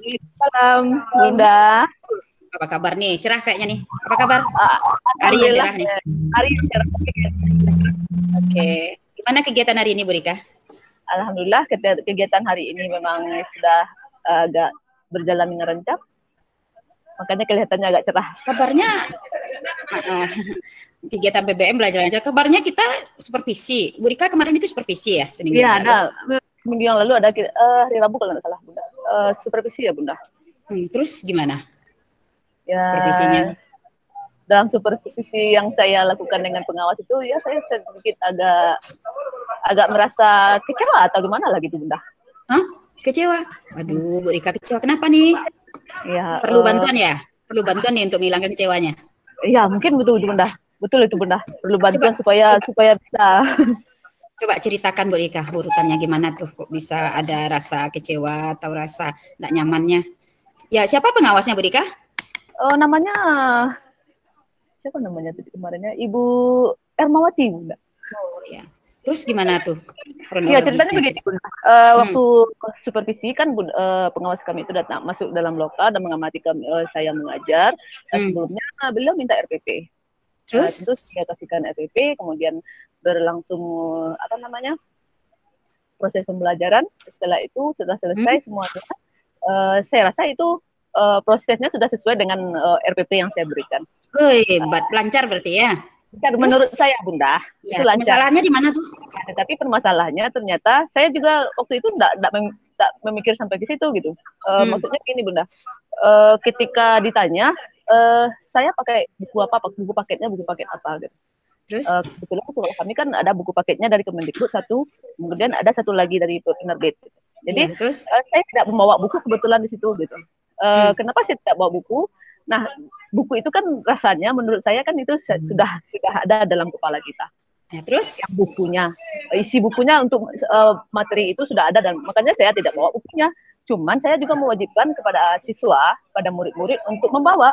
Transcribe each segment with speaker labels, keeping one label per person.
Speaker 1: Salam, Bunda.
Speaker 2: Apa kabar nih? Cerah kayaknya nih. Apa kabar? Hari yang
Speaker 1: Alhamdulillah,
Speaker 2: cerah nih.
Speaker 1: hari ini cerah.
Speaker 2: Oke. Gimana kegiatan hari ini, Bu Rika?
Speaker 1: Alhamdulillah kegiatan hari ini memang sudah agak berjalan dengan lancar, makanya kelihatannya agak cerah.
Speaker 2: Kabarnya uh, kegiatan PBM belajar aja. Kabarnya kita supervisi. Bu Rika kemarin itu supervisi ya, seminggu
Speaker 1: Iya,
Speaker 2: yang
Speaker 1: ada
Speaker 2: lalu.
Speaker 1: minggu yang lalu ada hari Rabu kalau nggak salah, Bunda. Supervisi ya, Bunda.
Speaker 2: Terus gimana supervisinya?
Speaker 1: Ya, dalam supervisi yang saya lakukan dengan pengawas itu, ya saya sedikit agak agak merasa kecewa atau gimana lah gitu, Bunda.
Speaker 2: Hah? Kecewa? Waduh, Bu Rika kecewa. Kenapa nih?
Speaker 1: Ya,
Speaker 2: Perlu bantuan ya? Perlu bantuan nih untuk menghilangkan kecewanya.
Speaker 1: iya mungkin betul itu, Bunda. Betul itu, Bunda. Perlu
Speaker 2: Coba,
Speaker 1: bantuan supaya
Speaker 2: coba,
Speaker 1: supaya bisa.
Speaker 2: coba ceritakan Bu Rika urutannya gimana tuh? Kok bisa ada rasa kecewa atau rasa tidak nyamannya? Ya, siapa pengawasnya Bu Rika?
Speaker 1: Namanya siapa namanya tadi kemarinnya, Ibu Ermawati, Bunda.
Speaker 2: Oh ya. Terus gimana tuh
Speaker 1: Iya, ceritanya
Speaker 2: kronologisnya?
Speaker 1: begini, Bunda.
Speaker 2: Hmm.
Speaker 1: Waktu supervisi kan, pengawas kami itu datang masuk dalam lokal dan mengamati saya mengajar. Nah,
Speaker 2: Hmm.
Speaker 1: sebelumnya beliau minta RPP.
Speaker 2: Terus?
Speaker 1: Tentu saya kasihkan RPP, kemudian berlangsung apa namanya proses pembelajaran. Setelah itu sudah
Speaker 2: Hmm.
Speaker 1: selesai semuanya. Saya rasa itu prosesnya sudah sesuai dengan RPP yang saya berikan.
Speaker 2: Hebat, lancar berarti ya.
Speaker 1: Menurut
Speaker 2: Terus,
Speaker 1: saya, Bunda, itu
Speaker 2: ya,
Speaker 1: lancar.
Speaker 2: masalahnya di mana tuh?
Speaker 1: Nah, tetapi permasalahannya ternyata saya juga waktu itu enggak memikir sampai ke situ gitu.
Speaker 2: Hmm.
Speaker 1: Maksudnya gini, Bunda. Ketika ditanya, saya pakai buku apa, buku paketnya buku paket apa gitu.
Speaker 2: Terus?
Speaker 1: Kebetulan sekolah kami kan ada buku paketnya dari Kemendikbud satu, kemudian ada satu lagi dari Penerbit. Jadi
Speaker 2: Iya, terus?
Speaker 1: saya tidak membawa buku kebetulan di situ gitu.
Speaker 2: Hmm.
Speaker 1: Kenapa saya tidak bawa buku? Nah, buku itu kan rasanya menurut saya kan itu sudah ada dalam kepala kita.
Speaker 2: Ya, terus?
Speaker 1: Yang bukunya, isi bukunya untuk materi itu sudah ada dan makanya saya tidak bawa bukunya. Cuman saya juga mewajibkan kepada siswa, pada murid-murid untuk membawa.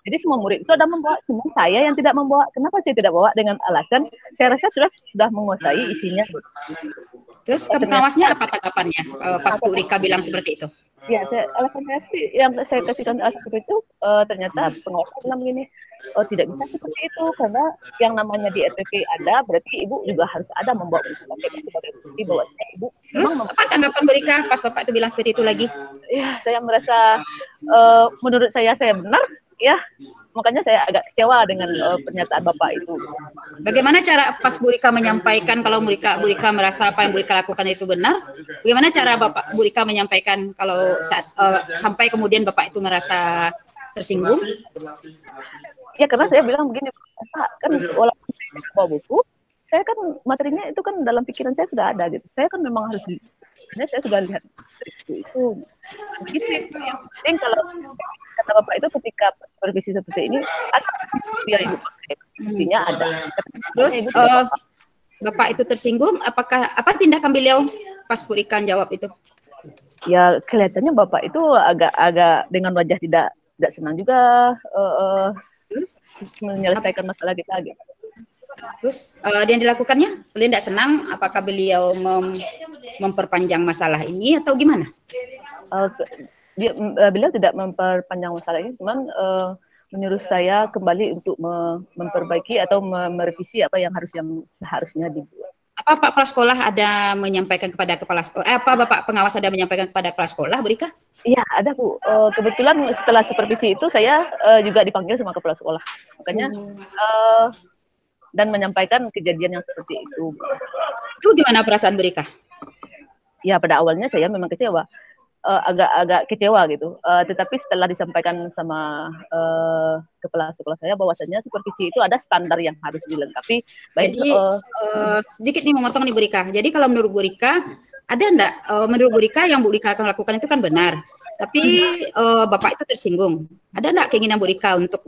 Speaker 1: Jadi semua murid itu ada membawa, cuma saya yang tidak membawa. Kenapa saya tidak bawa? Dengan alasan saya rasa sudah menguasai isinya.
Speaker 2: Terus
Speaker 1: Ternyata
Speaker 2: pengawasnya apa tanggapannya pas Bu Rika bilang seperti itu?
Speaker 1: ya, alasan saya sih yang saya kasihkan alasan seperti itu, ternyata pengawas bilang begini, tidak bisa seperti itu karena yang namanya di RPP ada, berarti ibu juga harus ada membawa buku paket sebagai bukti bahwa ibu memang
Speaker 2: Terus apa tanggapan Bu Rika pas Bapak itu bilang seperti itu lagi?
Speaker 1: ya saya merasa menurut saya benar ya, makanya saya agak kecewa dengan pernyataan bapak itu.
Speaker 2: Bagaimana cara pas Bu Rika menyampaikan kalau Bu Rika merasa apa yang Bu Rika lakukan itu benar? Bagaimana cara Bapak Bu Rika menyampaikan kalau saat sampai kemudian Bapak itu merasa tersinggung?
Speaker 1: Ya karena saya bilang begini, Pak, kan walaupun saya tidak bawa buku, saya kan materinya itu kan dalam pikiran saya sudah ada gitu. Saya kan memang harus saya sudah lihat itu. Mungkin yang penting kalau kata bapak itu ketika supervisi seperti ini, ada biar ibu pakai, buktinya ada.
Speaker 2: Terus
Speaker 1: Ibu tidak apa-apa.
Speaker 2: Bapak itu tersinggung, apakah apa tindakan beliau pas Bu Rika jawab itu?
Speaker 1: Ya kelihatannya bapak itu agak dengan wajah tidak senang juga
Speaker 2: Terus
Speaker 1: menyelesaikan masalah kita gitu.
Speaker 2: Terus yang dilakukannya, beliau tidak senang. Apakah beliau memperpanjang masalah ini atau gimana?
Speaker 1: Beliau tidak memperpanjang masalah ini, cuman menyuruh saya kembali untuk memperbaiki atau merevisi apa yang seharusnya dibuat.
Speaker 2: Apa Pak Kepala Sekolah ada menyampaikan kepada Kepala Sekolah? Apa Bapak Pengawas ada menyampaikan kepada Kepala Sekolah, Bu Rika?
Speaker 1: Iya, ada Bu. Kebetulan setelah supervisi itu saya juga dipanggil sama Kepala Sekolah. Makanya dan menyampaikan kejadian yang seperti itu.
Speaker 2: Itu gimana perasaan Bu Rika?
Speaker 1: Ya pada awalnya saya memang kecewa, agak kecewa gitu. Tetapi setelah disampaikan sama kepala sekolah saya bahwasanya supervisi itu ada standar yang harus dilengkapi. Baik.
Speaker 2: Jadi sedikit nih memotong nih Bu Rika. Jadi kalau menurut Bu Rika ada enggak menurut Bu Rika yang Bu Rika lakukan itu kan benar. Tapi Bapak itu tersinggung. Ada enggak keinginan Bu Rika untuk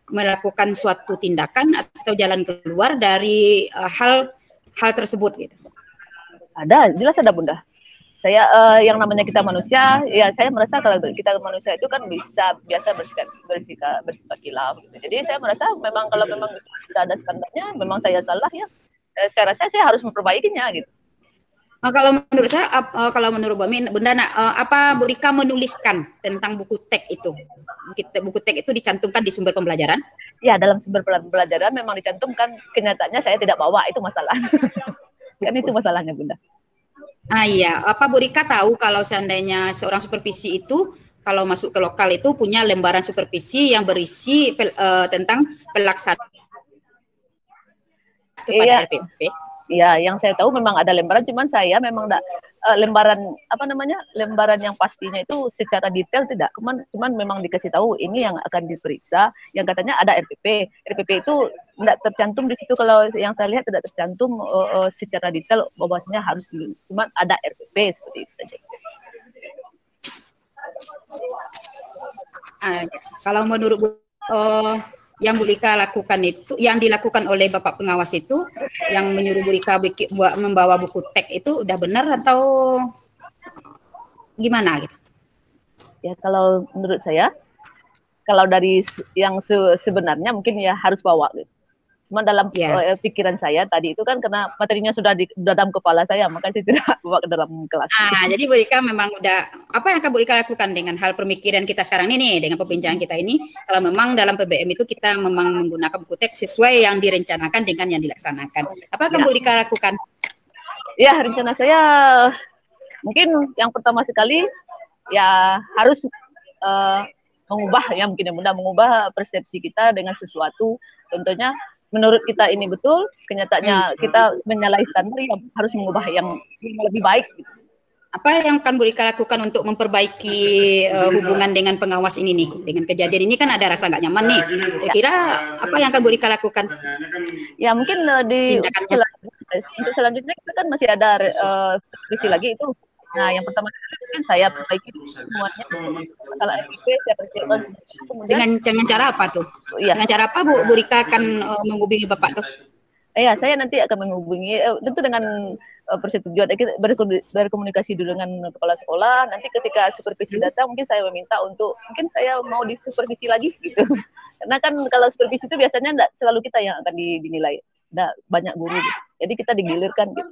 Speaker 2: melakukan suatu tindakan atau jalan keluar dari hal tersebut gitu?
Speaker 1: Ada, jelas ada Bunda. Saya yang namanya kita manusia, ya saya merasa kalau kita manusia itu kan biasa bersifat kilaf gitu. Jadi saya merasa memang kalau memang tidak ada standarnya, memang saya salah ya. Saya rasa saya harus memperbaikinya gitu.
Speaker 2: Kalau menurut saya, kalau menurut Bunda, apa Bu Rika menuliskan tentang buku teks itu? Buku teks itu dicantumkan di sumber pembelajaran?
Speaker 1: Ya, dalam sumber pembelajaran memang dicantumkan. Kenyataannya saya tidak bawa, itu masalah. Kan itu masalahnya, Bunda.
Speaker 2: Iya, apa Bu Rika tahu kalau seandainya seorang supervisi itu kalau masuk ke lokal itu punya lembaran supervisi yang berisi tentang pelaksanaan kepada RPP?
Speaker 1: Iya, yang saya tahu memang ada lembaran, cuman saya memang enggak lembaran lembaran yang pastinya itu secara detail tidak. Cuman memang dikasih tahu ini yang akan diperiksa, yang katanya ada RPP. RPP itu tidak tercantum di situ, kalau yang saya lihat tidak tercantum secara detail bahwasanya harus cuman ada RPP seperti itu saja.
Speaker 2: Kalau menurut yang Bu Rika lakukan itu, yang dilakukan oleh Bapak pengawas itu, yang menyuruh Bu Rika membawa buku teks itu udah benar atau gimana gitu?
Speaker 1: Ya, kalau menurut saya, kalau dari yang sebenarnya mungkin ya harus bawa gitu. Cuma dalam pikiran saya tadi itu kan karena materinya sudah di dalam kepala saya, makanya saya tidak bawa ke dalam kelas.
Speaker 2: Jadi Bu Rika memang udah, apa yang akan Bu Rika lakukan dengan hal pemikiran kita sekarang ini, dengan perbincangan kita ini, kalau memang dalam PBM itu kita memang menggunakan buku teks sesuai yang direncanakan dengan yang dilaksanakan. Apa akan Bu Rika lakukan?
Speaker 1: Ya, rencana saya mungkin yang pertama sekali ya harus mengubah ya, mungkin yang mudah mengubah persepsi kita dengan sesuatu. Contohnya menurut kita ini betul, kenyataannya kita menyalahi standar, ya harus mengubah yang lebih baik.
Speaker 2: Apa yang akan Bu Rika lakukan untuk memperbaiki hubungan dengan pengawas ini nih? Dengan kejadian ini kan ada rasa nggak nyaman nih. Kira-kira apa yang akan Bu Rika lakukan?
Speaker 1: Ya mungkin untuk selanjutnya kita kan masih ada revisi lagi itu. Nah, yang pertama mungkin saya perbaiki semuanya masalah RPP, saya persiapkan.
Speaker 2: Dengan cara apa tuh? Iya. Dengan cara apa Bu Rika akan menghubungi Bapak tuh?
Speaker 1: Iya, saya nanti akan menghubungi tentu dengan persetujuan, berkomunikasi dulu dengan kepala sekolah. Nanti ketika supervisi datang, mungkin saya meminta untuk mungkin saya mau disupervisi lagi gitu. Karena kan kalau supervisi itu biasanya enggak selalu kita yang akan dinilai. Ada banyak guru gitu. Jadi kita digilirkan gitu.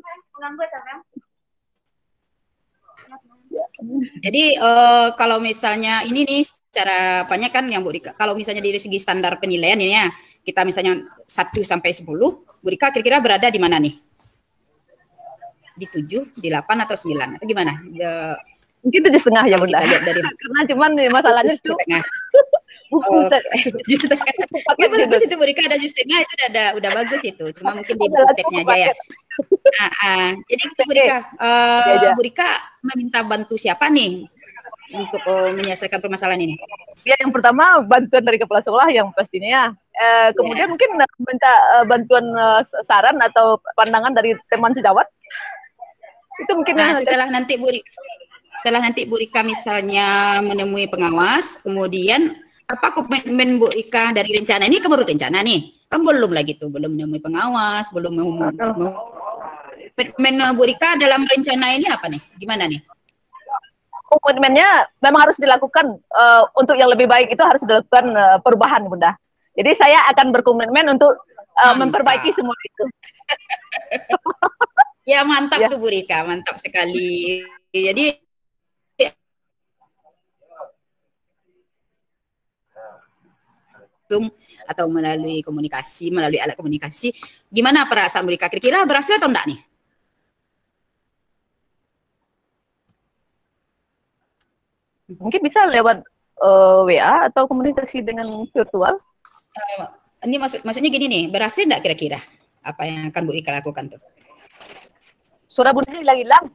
Speaker 2: Jadi kalau misalnya ini nih secara banyak kan yang Bu Rika, kalau misalnya dari segi standar penilaian ini ya, kita misalnya 1 sampai 10, Bu Rika kira-kira berada di mana nih? Di 7, di 8 atau 9 atau gimana?
Speaker 1: Mungkin 7,5 ya Bunda. Karena cuman masalahnya itu
Speaker 2: buku 7,5. Ya bagus itu Bu Rika, ada 7,5 itu udah bagus itu. Cuma mungkin di buku teksnya aja ya. Jadi Bu Rika, Bu Rika meminta bantu siapa nih untuk menyelesaikan permasalahan ini?
Speaker 1: Ya, yang pertama bantuan dari kepala sekolah yang pastinya. Kemudian mungkin minta bantuan saran atau pandangan dari teman sejawat. Itu mungkin
Speaker 2: setelah nanti Bu Rika misalnya menemui pengawas, kemudian apa komitmen Bu Rika dari rencana ini? Kan baru rencana nih, kan belum lagi tuh, belum menemui pengawas, belum komitmen Bu Rika dalam rencana ini apa nih? Gimana nih?
Speaker 1: Komitmennya memang harus dilakukan untuk yang lebih baik, itu harus dilakukan perubahan Bunda. Jadi saya akan berkomitmen untuk memperbaiki semua itu.
Speaker 2: Ya mantap tuh Bu Rika, mantap sekali. Jadi Zoom atau melalui komunikasi, melalui alat komunikasi, gimana perasaan Bu Rika? Kira-kira berhasil atau enggak nih?
Speaker 1: Mungkin bisa lewat WA atau komunikasi dengan virtual.
Speaker 2: Ini maksudnya gini nih, berhasil enggak kira-kira apa yang akan Bu Rika lakukan tuh?
Speaker 1: Suara Bunda hilang-hilang.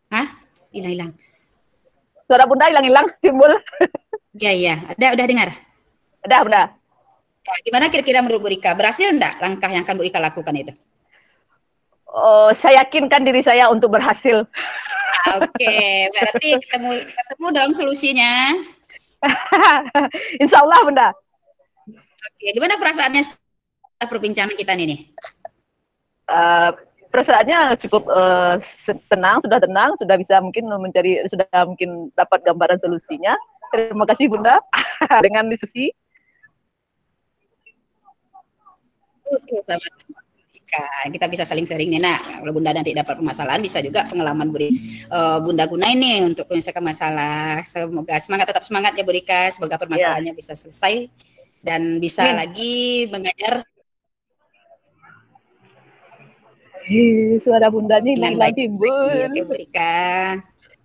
Speaker 2: Hah? Hilang-hilang.
Speaker 1: Suara Bunda hilang-hilang, timbul.
Speaker 2: Iya. Udah dengar?
Speaker 1: Udah, Bunda.
Speaker 2: Ya, gimana kira-kira menurut Bu Rika? Berhasil enggak langkah yang akan Bu Rika lakukan itu?
Speaker 1: Saya yakinkan diri saya untuk berhasil.
Speaker 2: Oke, berarti ketemu dong solusinya.
Speaker 1: Insya Allah, Bunda.
Speaker 2: Oke, gimana perasaannya setelah perbincangan kita nih?
Speaker 1: Perasaannya cukup tenang, sudah bisa mungkin sudah mungkin dapat gambaran solusinya. Terima kasih Bunda dengan diskusi.
Speaker 2: Oke, sama-sama. Rika. Kita bisa saling sharing nih. Nah, kalau Bunda nanti dapat permasalahan, bisa juga pengalaman Bunda gunain nih untuk menyelesaikan masalah. Semoga tetap semangat ya Bu Rika. Semoga permasalahannya bisa selesai dan bisa lagi mengajar
Speaker 1: suara Bundanya
Speaker 2: dengan
Speaker 1: hilang
Speaker 2: baik
Speaker 1: timbul.
Speaker 2: lagi. Oke Bu Rika.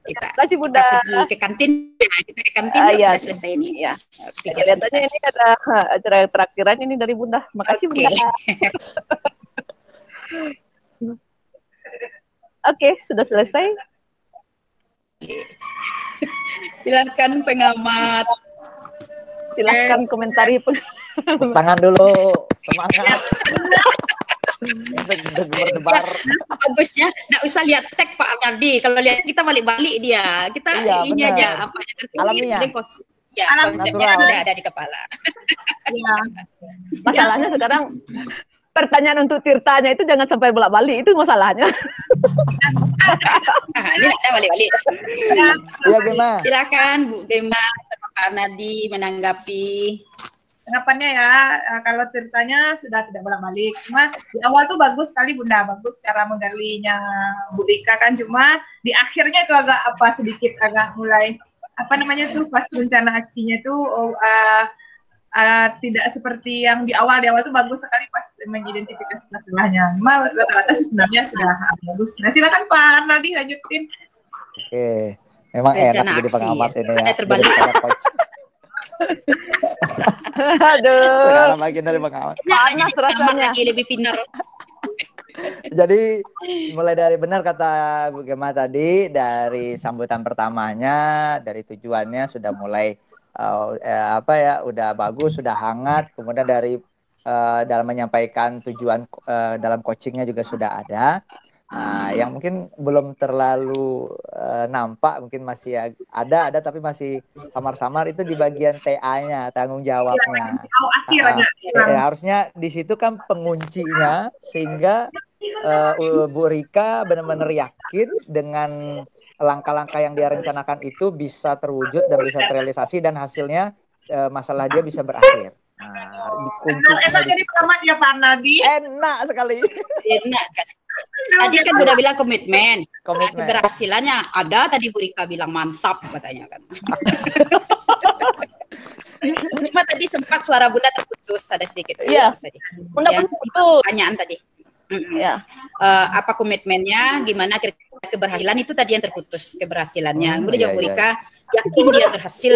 Speaker 1: Terima kasih Bunda.
Speaker 2: Kita pergi ke kantin. Kita ke kantin sudah selesai nih.
Speaker 1: Ya. Kelihatannya ini ada acara terakhiran ini dari Bunda. Makasih Bunda. Oke, sudah selesai.
Speaker 2: Silakan pengamat.
Speaker 1: Silakan komentari.
Speaker 3: Tangan dulu, semangat. Berdebar.
Speaker 2: Bagusnya nggak usah lihat tag Pak Ardi. Kalau lihat kita balik-balik dia. Kita ini aja apa
Speaker 3: alamiah.
Speaker 2: Ya, konsepnya ada di kepala.
Speaker 1: Ya. Masalahnya sekarang pertanyaan untuk Tirtanya itu jangan sampai bolak-balik, itu masalahnya.
Speaker 2: Ini ada balik-balik.
Speaker 3: Iya, Bima.
Speaker 2: Silakan Bu Bima sama Pak Ardi menanggapi.
Speaker 4: Tanggapannya ya, kalau Tirtanya sudah tidak bolak-balik. Cuma di awal tuh bagus sekali Bunda, bagus cara menggalinya Bu Rika kan. Cuma di akhirnya itu agak sedikit agak mulai pas rencana aksinya tuh tidak seperti yang di awal tuh bagus sekali pas mengidentifikasi masalahnya. Cuma rata-rata sebenarnya sudah bagus. Nah silakan Pak Arnaldi lanjutin.
Speaker 3: Oke, memang enak jadi pengamat ini ya.
Speaker 2: Terbalik.
Speaker 1: Aduh.
Speaker 3: Sekarang bagian dari pengamat.
Speaker 1: Panas rasanya.
Speaker 2: Lagi lebih pintar.
Speaker 3: Jadi mulai dari benar kata Bu Gema tadi, dari sambutan pertamanya, dari tujuannya sudah mulai udah bagus, sudah hangat. Kemudian dari dalam menyampaikan tujuan dalam coachingnya juga sudah ada. Yang mungkin belum terlalu nampak, mungkin masih ada tapi masih samar-samar itu di bagian TA-nya, tanggung jawabnya. Harusnya di situ kan penguncinya, sehingga Bu Rika benar-benar yakin dengan langkah-langkah yang dia rencanakan itu bisa terwujud dan bisa terrealisasi, dan hasilnya masalah dia bisa berakhir.
Speaker 4: Enak jadi pengamat ya Pak Arnaldi.
Speaker 3: Enak sekali.
Speaker 2: Tadi kan udah bilang komitmen. Keberhasilannya ada, tadi Bu Rika bilang mantap katanya kan. Cuma tadi sempat suara Bunda terputus, ada sedikit.
Speaker 1: Iya. Bunda putus.
Speaker 2: Pertanyaan tadi.
Speaker 1: Ya.
Speaker 2: Apa komitmennya, gimana keberhasilan itu tadi yang terputus, keberhasilannya. Kemudian jawab Bu Rika, yakin dia berhasil.